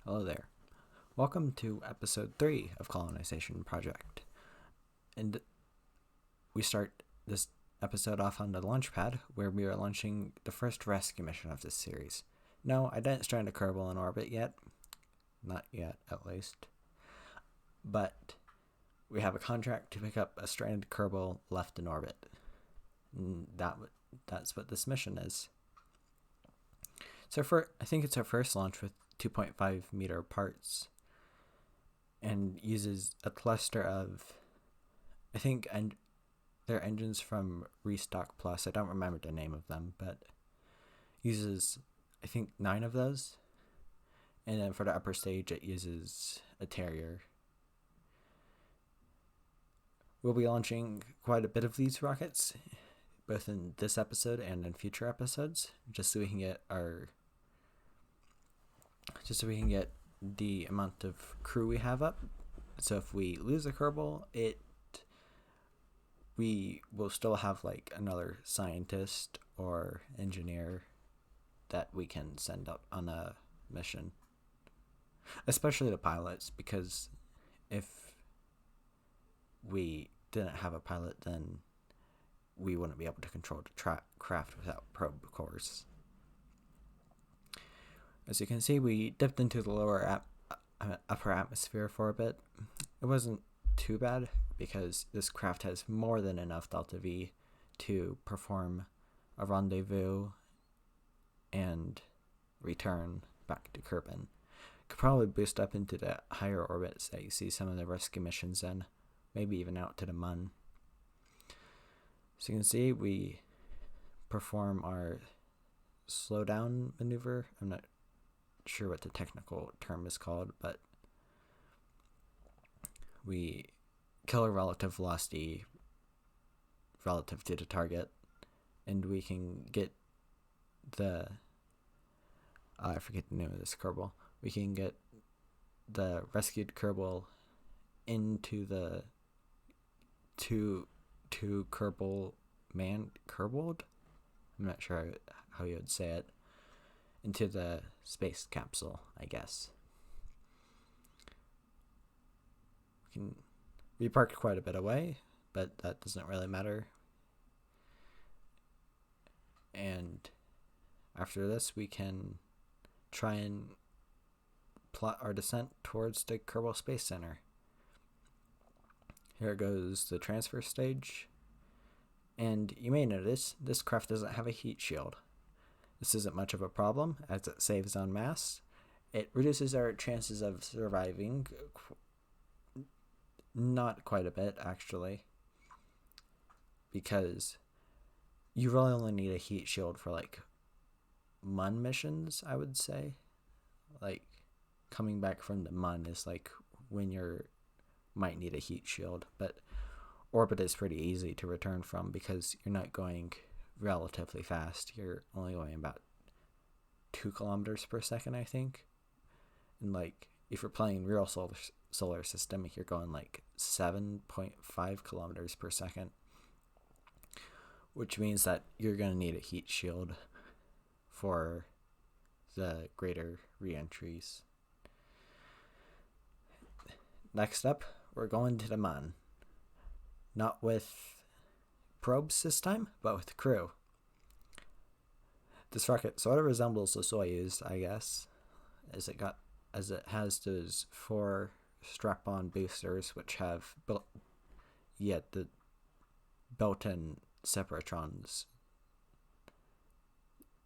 Hello there. Welcome to episode 3 of Kolinization Project. And we start this episode off on the launch pad where we are launching the first rescue mission of this series. No, I didn't strand a Kerbal in orbit yet. Not yet, at least. But we have a contract to pick up a stranded Kerbal left in orbit. And that's what this mission is. So I think it's our first launch with 2.5 meter parts and uses a cluster of, I think, and they're engines from Restock Plus. I don't remember the name of them, but uses, I think, 9 of those. And then for the upper stage, it uses a Terrier. We'll be launching quite a bit of these rockets, both in this episode and in future episodes, just so we can get the amount of crew we have up. So if we lose a Kerbal, we will still have like another scientist or engineer that we can send up on a mission. Especially the pilots, because if we didn't have a pilot, then we wouldn't be able to control the craft without probe cores. As you can see, we dipped into the upper atmosphere for a bit. It wasn't too bad because this craft has more than enough delta V to perform a rendezvous and return back to Kerbin. Could probably boost up into the higher orbits that you see some of the rescue missions in, maybe even out to the Mun. So you can see we perform our slowdown maneuver. I'm not sure what the technical term is called, but we kill a relative velocity relative to the target, and we can get I forget the name of this Kerbal. We can get the rescued Kerbal into the two Kerbaled? I'm not sure how you would say it. Into the space capsule, I guess. We parked quite a bit away, but that doesn't really matter. And after this, we can try and plot our descent towards the Kerbal Space Center. Here goes the transfer stage. And you may notice this craft doesn't have a heat shield. This isn't much of a problem as it saves on mass. It reduces our chances of surviving not quite a bit, actually, because you really only need a heat shield for like Mun missions, I would say. Like coming back from the Mun is like when you might need a heat shield, but orbit is pretty easy to return from because you're not going relatively fast. You're only going about 2 kilometers per second, I think. And like if you're playing real solar system, you're going like 7.5 kilometers per second, which means that you're going to need a heat shield for the greater re-entries. Next up, we're going to the Mun. Not with probes this time, but with crew. This rocket sort of resembles the Soyuz, I guess, as it has those 4 strap-on boosters which have the built-in separatrons.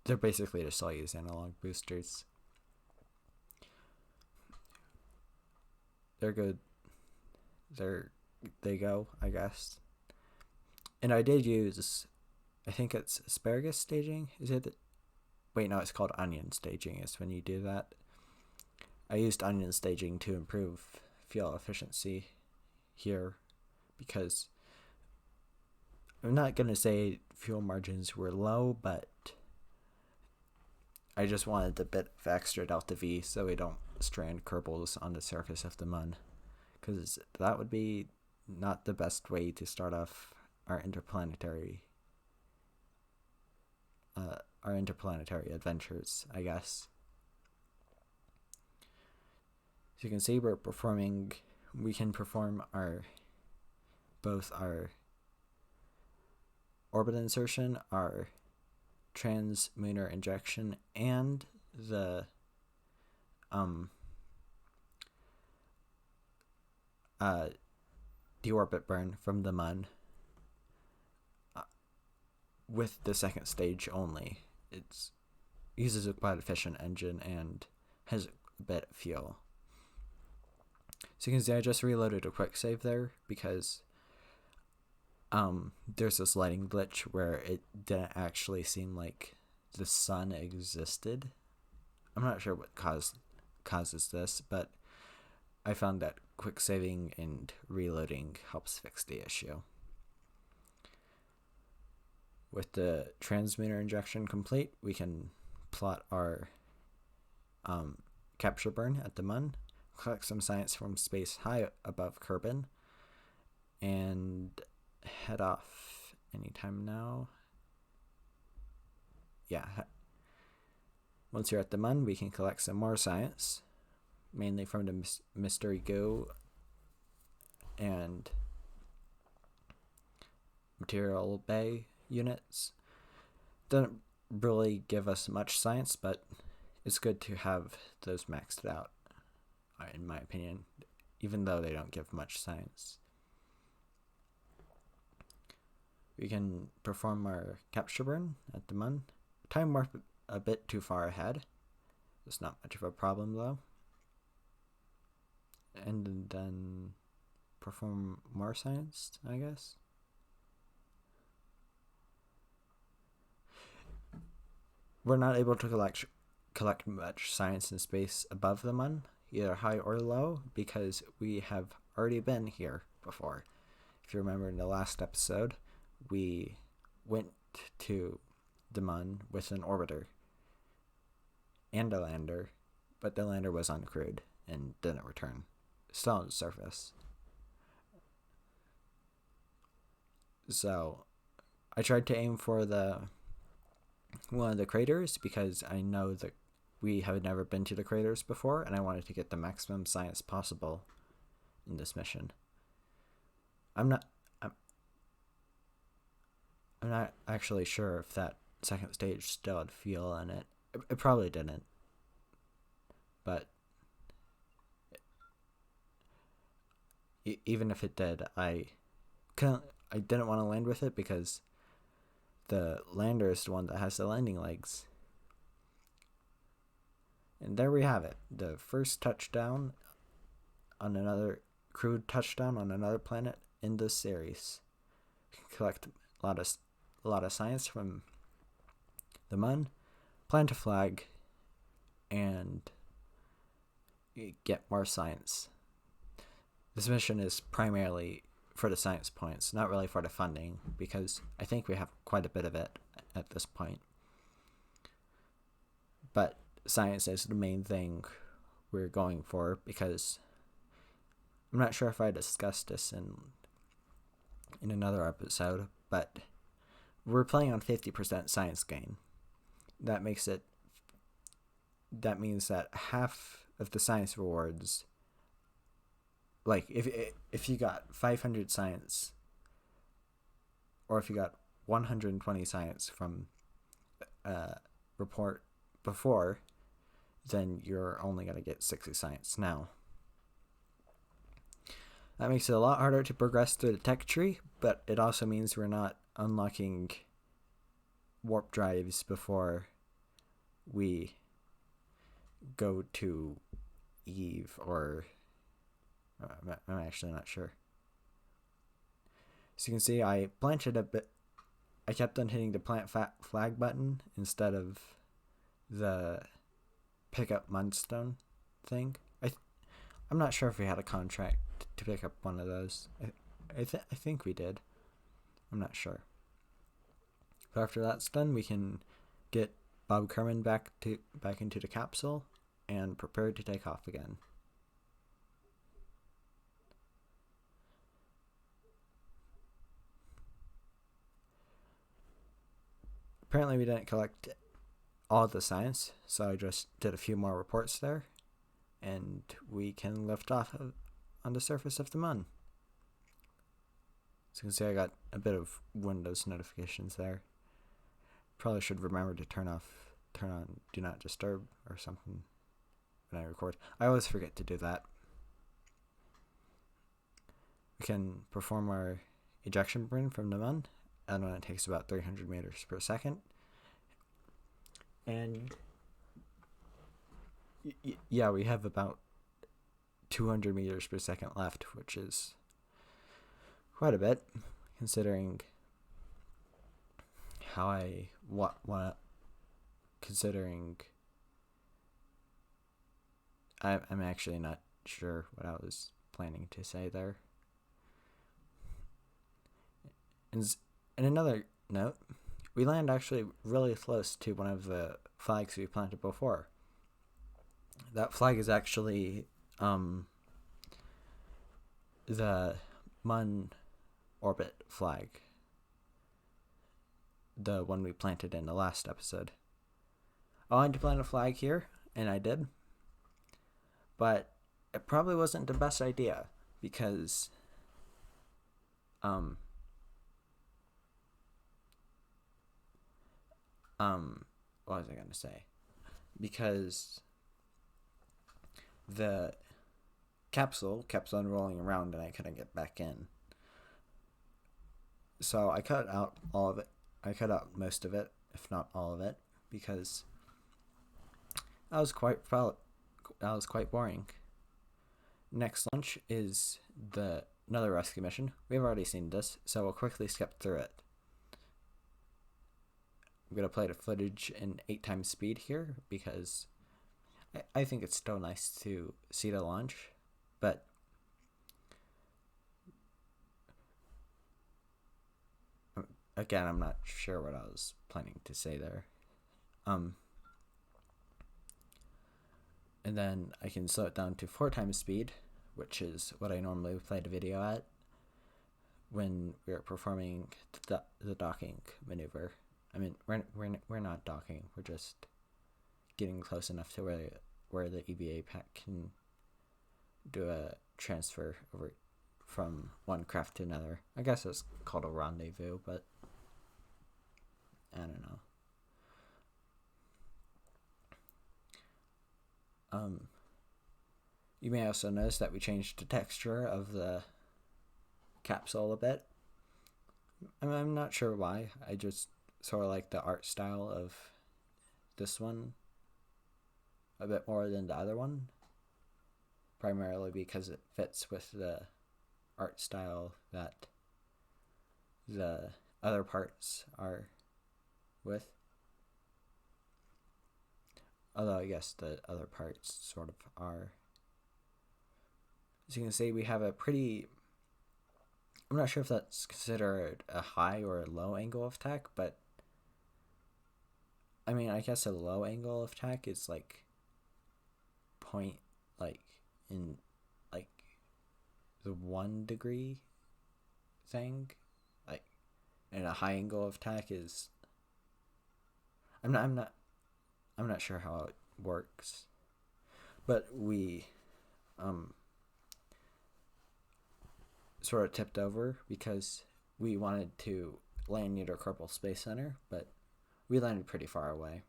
They're basically the Soyuz analog boosters. They're good. They go, I guess. And I did use, I think it's asparagus staging. Wait, no, it's called onion staging. It's when you do that. I used onion staging to improve fuel efficiency here because I'm not going to say fuel margins were low, but I just wanted a bit of extra delta V so we don't strand Kerbals on the surface of the Mun, because that would be not the best way to start off our interplanetary adventures, I guess. you can see we can perform both our orbit insertion, our translunar injection, and the deorbit burn from the MUN with the second stage only. It uses a quite efficient engine and has a bit of fuel. So you can see I just reloaded a quick save there because there's this lighting glitch where it didn't actually seem like the sun existed. I'm not sure what causes this, but I found that quick saving and reloading helps fix the issue. With the translunar injection complete, we can plot our capture burn at the MUN, collect some science from space high above Kerbin, and head off anytime now. Yeah. Once you're at the MUN, we can collect some more science, mainly from the Mystery Goo and Material Bay units. Doesn't really give us much science, but it's good to have those maxed out, in my opinion, even though they don't give much science. We can perform our capture burn at the MUN. Time warp a bit too far ahead. It's not much of a problem though. And then perform more science, I guess. We're not able to collect much science in space above the MUN, either high or low, because we have already been here before. If you remember in the last episode, we went to the MUN with an orbiter and a lander, but the lander was uncrewed and didn't return. Still on the surface. So I tried to aim for one of the craters because I know that we have never been to the craters before, and I wanted to get the maximum science possible in this mission. I'm not actually sure if that second stage still had fuel in it. It probably didn't, but even if it did, I didn't want to land with it because the lander is the one that has the landing legs. And there we have it, the first touchdown on another crewed touchdown on another planet in this series. We can collect a lot of science from the MUN, plant a flag, and get more science. This mission is primarily for the science points, not really for the funding, because I think we have quite a bit of it at this point. But science is the main thing we're going for, because I'm not sure if I discussed this in another episode, but we're playing on 50% science gain. That means that half of the science rewards, like if you got 500 science, or if you got 120 science from report before, then you're only going to get 60 science now. That makes it a lot harder to progress through the tech tree, but it also means we're not unlocking warp drives before we go to Eve, or I'm actually not sure. So you can see I planted a bit. I kept on hitting the plant flag button instead of the pick up mudstone thing. I'm not sure if we had a contract to pick up one of those. I think we did. I'm not sure. But after that's done, we can get Bob Kerman back into the capsule and prepare to take off again. Apparently we didn't collect all the science, so I just did a few more reports there. and we can lift off on the surface of the moon. So you can see I got a bit of Windows notifications there. Probably should remember to turn on Do Not Disturb or something when I record. I always forget to do that. We can perform our ejection burn from the moon, and when it takes about 300 meters per second. And yeah, we have about 200 meters per second left, which is quite a bit, considering how I'm actually not sure what I was planning to say there. And another note, we land actually really close to one of the flags we planted before. That flag is actually the Mun orbit flag, the one we planted in the last episode. I wanted to plant a flag here, and I did, but it probably wasn't the best idea because what was I going to say? Because the capsule kept on rolling around and I couldn't get back in. So I cut out all of it. I cut out most of it, if not all of it, because that was quite boring. Next launch is another rescue mission. We've already seen this, so we'll quickly skip through it. I'm going to play the footage in 8 times speed here because I think it's still nice to see the launch, but again, I'm not sure what I was planning to say there. And then I can slow it down to 4 times speed, which is what I normally play the video at when we're performing the docking maneuver. I mean, we're not docking. We're just getting close enough to where the EVA pack can do a transfer over from one craft to another. I guess it's called a rendezvous, but I don't know. You may also notice that we changed the texture of the capsule a bit. I'm not sure why. I just sort of like the art style of this one a bit more than the other one, primarily because it fits with the art style that the other parts are with. Although I guess the other parts sort of are. As you can see, we have a pretty... I'm not sure if that's considered a high or a low angle of attack, but I mean, I guess a low angle of attack is like the 1 degree thing, like, and a high angle of attack is... I'm not sure how it works, but we sort of tipped over because we wanted to land near the Kerbal Space Center, but we landed pretty far away.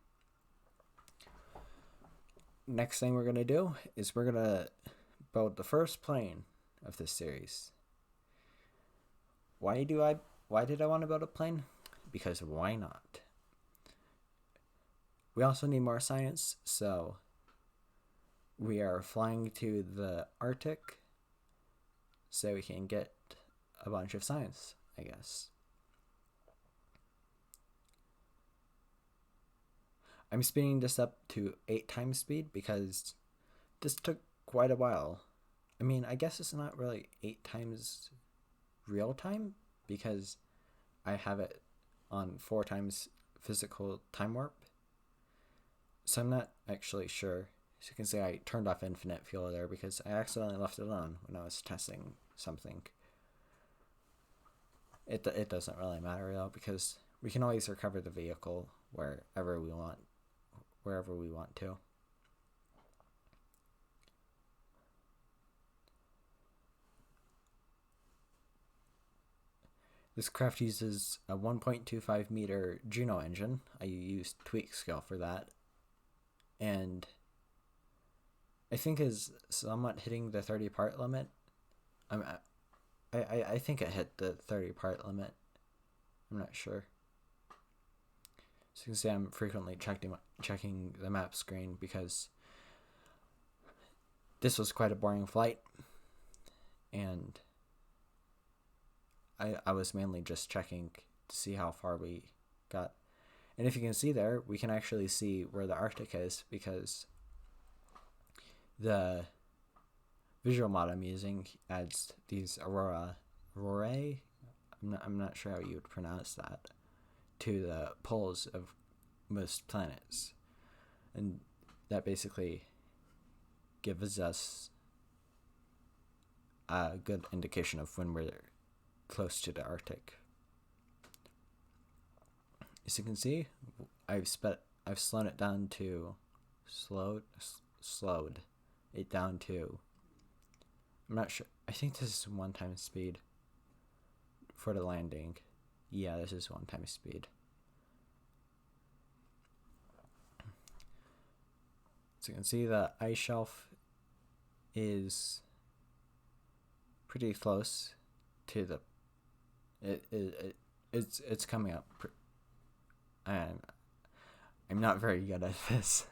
Next thing we're going to do is we're going to build the first plane of this series. Why did I want to build a plane? Because why not? We also need more science, so we are flying to the Arctic so we can get a bunch of science, I guess. I'm speeding this up to 8 times speed because this took quite a while. I mean, I guess it's not really 8 times real time because I have it on 4 times physical time warp. So I'm not actually sure. As you can see, I turned off infinite fuel there because I accidentally left it on when I was testing something. It doesn't really matter though because we can always recover the vehicle wherever we want to. This craft uses a 1.25 meter Juno engine. I used tweak scale for that. And I think is somewhat hitting the 30 part limit. I think it hit the 30 part limit. I'm not sure. So you can see I'm frequently checking the map screen because this was quite a boring flight. And I was mainly just checking to see how far we got. And if you can see there, we can actually see where the Arctic is because the visual mod I'm using adds these aurorae. I'm not sure how you would pronounce that, to the poles of most planets, and that basically gives us a good indication of when we're close to the Arctic. As you can see, I've slowed it down to slowed it down to, I'm not sure, I think this is 1 time speed for the landing. Yeah, this is 1 time speed. So you can see the ice shelf is pretty close to the it's coming up, and I'm not very good at this.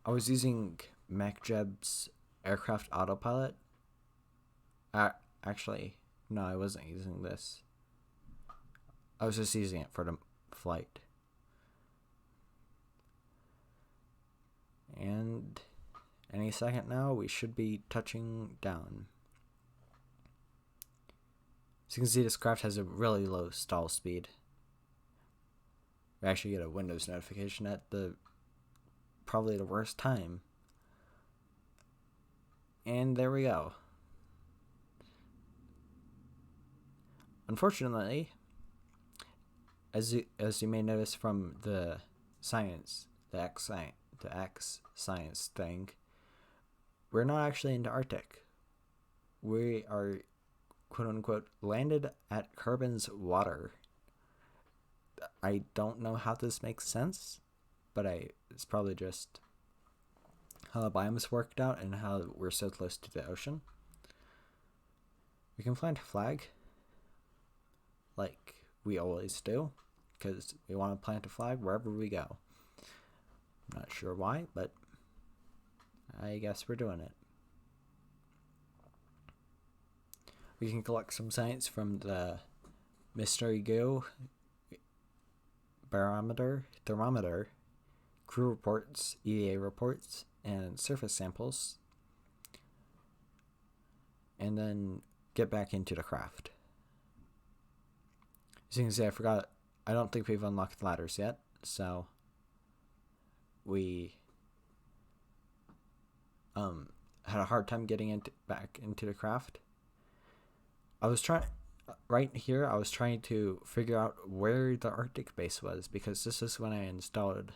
I was using MacJeb's aircraft autopilot. Actually, no, I wasn't using this. I was just using it for the flight. And any second now, we should be touching down. So you can see this craft has a really low stall speed. We actually get a Windows notification at probably the worst time. And there we go. Unfortunately, as you may notice from the X science thing, we're not actually in the Arctic. We are, quote unquote, landed at Kerbin's water. I don't know how this makes sense, but it's probably just how the biomes worked out and how we're so close to the ocean. We can plant a flag, like we always do, because we want to plant a flag wherever we go. I'm not sure why, but I guess we're doing it. We can collect some science from the mystery goo, barometer, thermometer, crew reports, EVA reports, and surface samples, and then get back into the craft. As you can see, I don't think we've unlocked ladders yet, so we had a hard time getting back into the craft. I was trying to figure out where the Arctic base was, because this is when I installed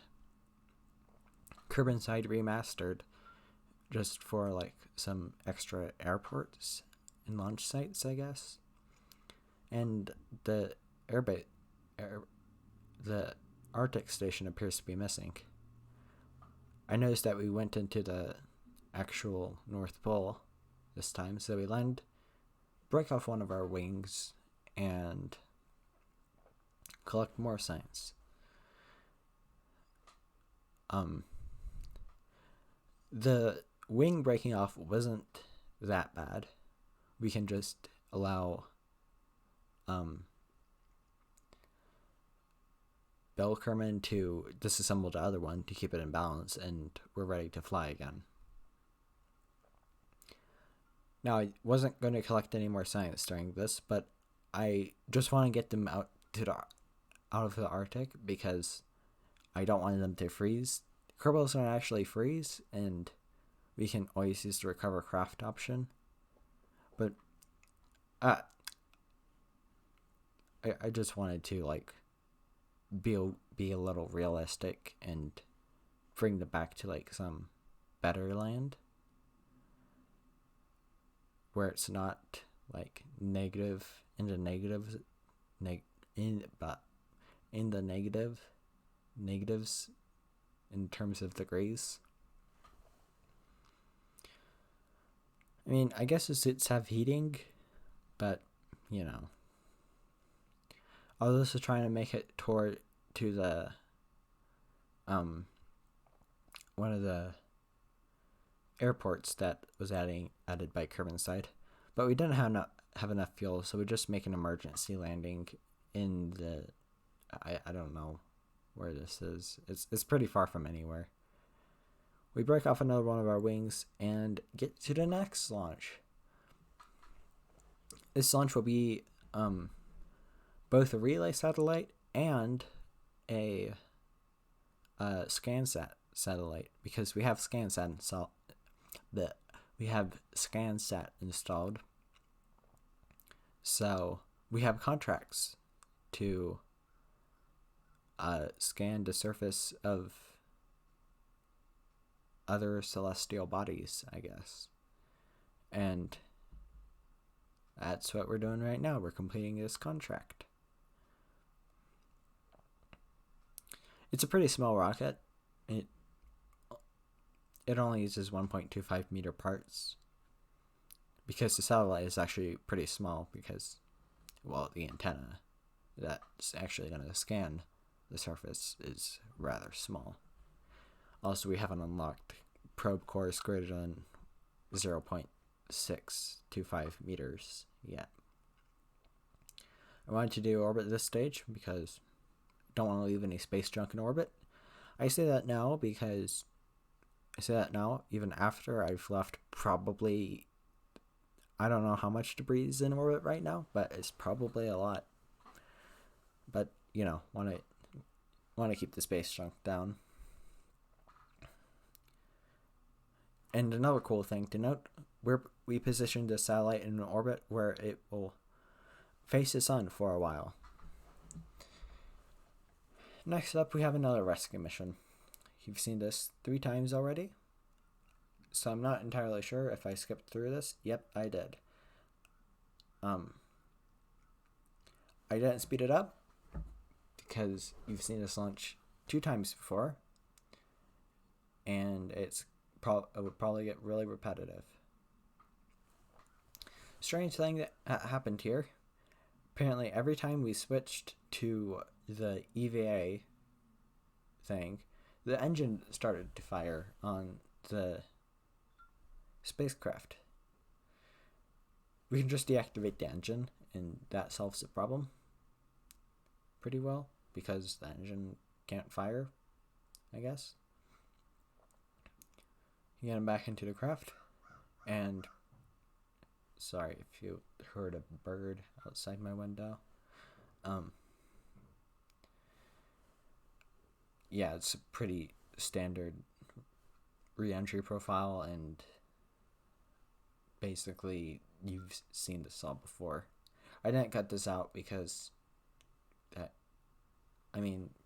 Kerbin-Side Remastered just for like some extra airports and launch sites, I guess. And the the Arctic station appears to be missing. I noticed that we went into the actual North Pole this time, so we break off one of our wings, and collect more science. The wing breaking off wasn't that bad. We can just allow Bellkerman to disassemble the other one to keep it in balance, and we're ready to fly again. Now, I wasn't going to collect any more science during this, but I just want to get them out of the Arctic, because I don't want them to freeze. Kerbals don't actually freeze, and we can always use the recover craft option. But I just wanted to like be a little realistic and bring them back to like some better land where it's not like negative in the negatives, in the negatives in terms of degrees. I mean, I guess the suits have heating, but you know, I was also trying to make it to the one of the airports that was added by Kerbin, but we didn't have enough fuel, so we just make an emergency landing in the I don't know where this is. It's pretty far from anywhere. We break off another one of our wings and get to the next launch. This launch will be both a relay satellite and a satellite, because we have ScanSat installed. So we have contracts to scan the surface of other celestial bodies, I guess. And that's what we're doing right now. We're completing this contract. It's a pretty small rocket. It only uses 1.25 meter parts, because the satellite is actually pretty small, because, well, the antenna that's actually going to scan the surface is rather small. Also, we haven't unlocked probe cores greater than 0.625 meters yet. I wanted to do orbit this stage because I don't want to leave any space junk in orbit. I say that now even after I've left probably, I don't know how much debris is in orbit right now, but it's probably a lot. But, you know, want to keep the space junk down. And another cool thing to note, we positioned the satellite in an orbit where it will face the sun for a while. Next up, we have another rescue mission. You've seen this 3 times already, so I'm not entirely sure if I skipped through this. Yep, I did. I didn't speed it up because you've seen this launch 2 times before, and it would probably get really repetitive. Strange thing that happened here. Apparently, every time we switched to the EVA thing, the engine started to fire on the spacecraft. We can just deactivate the engine, and that solves the problem pretty well, because the engine can't fire, I guess. You get him back into the craft, and sorry if you heard a bird outside my window. Yeah, it's a pretty standard re-entry profile, and basically you've seen this all before. I didn't cut this out because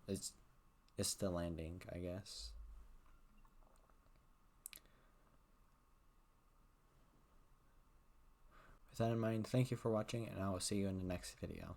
it's the landing, I guess. With that in mind, thank you for watching, and I will see you in the next video.